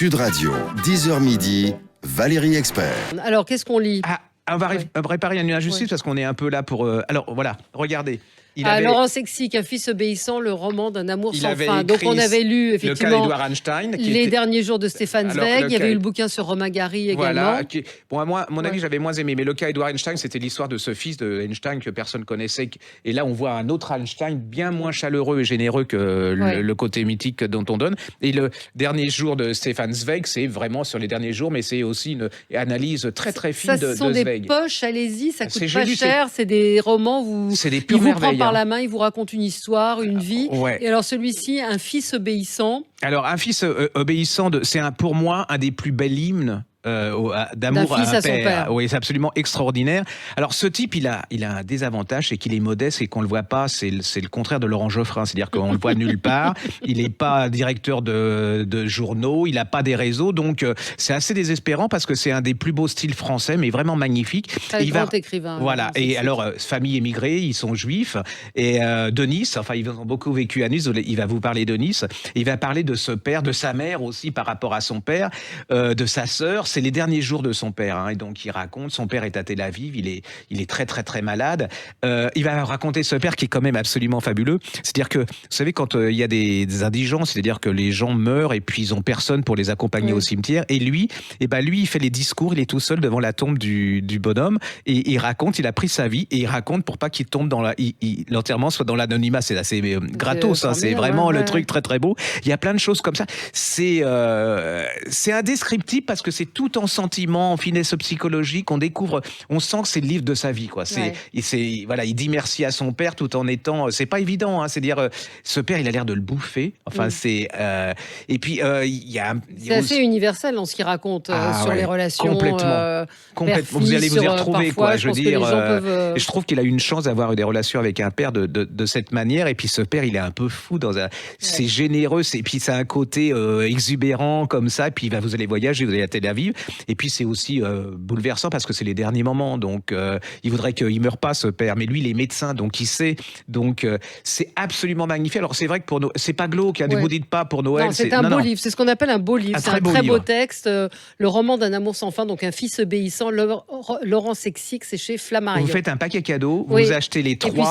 Sud Radio, 10h midi, Valérie Expert. Alors, qu'est-ce qu'on lit? On va réparer une injustice parce qu'on est un peu là pour... Alors voilà, regardez. Laurent Sexic, Un fils obéissant, le roman d'un amour sans avait fin. Donc on avait lu effectivement le cas d'Edouard Einstein, Les derniers jours de Stéphane Zweig. Il y avait eu le bouquin sur Romain Gary également. Voilà. Bon, moi, mon avis, j'avais moins aimé. Mais le cas Edouard Einstein, c'était l'histoire de ce fils de Einstein que personne connaissait. Et là, on voit un autre Einstein bien moins chaleureux et généreux que le côté mythique dont on donne. Et le dernier jour de Stéphane Zweig, c'est vraiment sur les derniers jours, mais c'est aussi une analyse très très fine de Zweig. Ça, ce sont des poches, allez-y, ça coûte pas cher. C'est des romans, c'est des pures merveilles. Il vous prend par hein. la main, il vous raconte une histoire, une vie. Ouais. Et alors celui-ci, Un fils obéissant. Alors, Un fils obéissant, c'est pour moi un des plus bels hymnes d'amour à son père. Oui, c'est absolument extraordinaire. Alors, ce type, il a un désavantage, c'est qu'il est modeste et qu'on le voit pas. C'est le contraire de Laurent Geoffrin, c'est-à-dire qu'on le voit nulle part. Il n'est pas directeur de journaux, il n'a pas des réseaux, donc c'est assez désespérant parce que c'est un des plus beaux styles français, mais vraiment magnifique. Grand écrivain. Voilà. Et alors, famille émigrée, ils sont juifs et de Nice. Enfin, ils ont beaucoup vécu à Nice. Il va vous parler de Nice. Il va parler de ce père, de sa mère aussi par rapport à son père, de sa sœur. C'est les derniers jours de son père, hein, et donc il raconte, son père est à Tel Aviv, il est très très très malade. Il va raconter ce père qui est quand même absolument fabuleux. C'est-à-dire que, vous savez, quand il y a des indigences, c'est-à-dire que les gens meurent et puis ils ont personne pour les accompagner au cimetière, et lui, il fait les discours, il est tout seul devant la tombe du bonhomme, et il raconte, il a pris sa vie, et il raconte pour pas qu'il tombe dans l'enterrement soit dans l'anonymat. C'est assez gratos, hein, c'est vraiment le truc très très beau. Il y a plein de choses comme ça. C'est indescriptible parce que c'est tout en sentiment, en finesse psychologique, on découvre, on sent que c'est le livre de sa vie, quoi. Il dit merci à son père tout en étant, c'est pas évident, hein, c'est dire, ce père, il a l'air de le bouffer. Enfin, c'est et puis c'est assez universel dans ce qu'il raconte sur les relations. Complètement. Vous allez vous y retrouver, parfois, quoi. Je veux dire, peuvent... je trouve qu'il a eu une chance d'avoir eu des relations avec un père de cette manière. Et puis ce père, il est un peu fou c'est généreux, et puis ça a un côté exubérant comme ça. Et puis vous allez voyager, vous allez à Tel Aviv. Et puis c'est aussi bouleversant parce que c'est les derniers moments. Donc il voudrait qu'il meure pas, ce père. Mais lui, il est médecin, donc il sait. Donc c'est absolument magnifique. Alors c'est vrai que c'est pas glauque, ne vous dites pas pour Noël. Non, c'est un beau livre. C'est ce qu'on appelle un beau livre. C'est un très beau texte. Le roman d'un amour sans fin, donc Un fils obéissant. Laurent Sexic, c'est chez Flammarion. Vous faites un paquet cadeau, vous achetez les 3. Et puis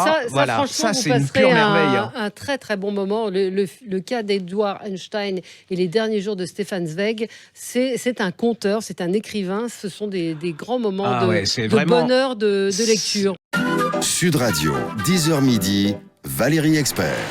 ça, c'est une pure merveille. Un très très bon moment. Le cas d'Edouard Einstein et Les derniers jours de Stéphane Zweig, c'est un conteur, c'est un écrivain. Ce sont des grands moments de bonheur de lecture. Sud Radio, 10h midi, Valérie Expert.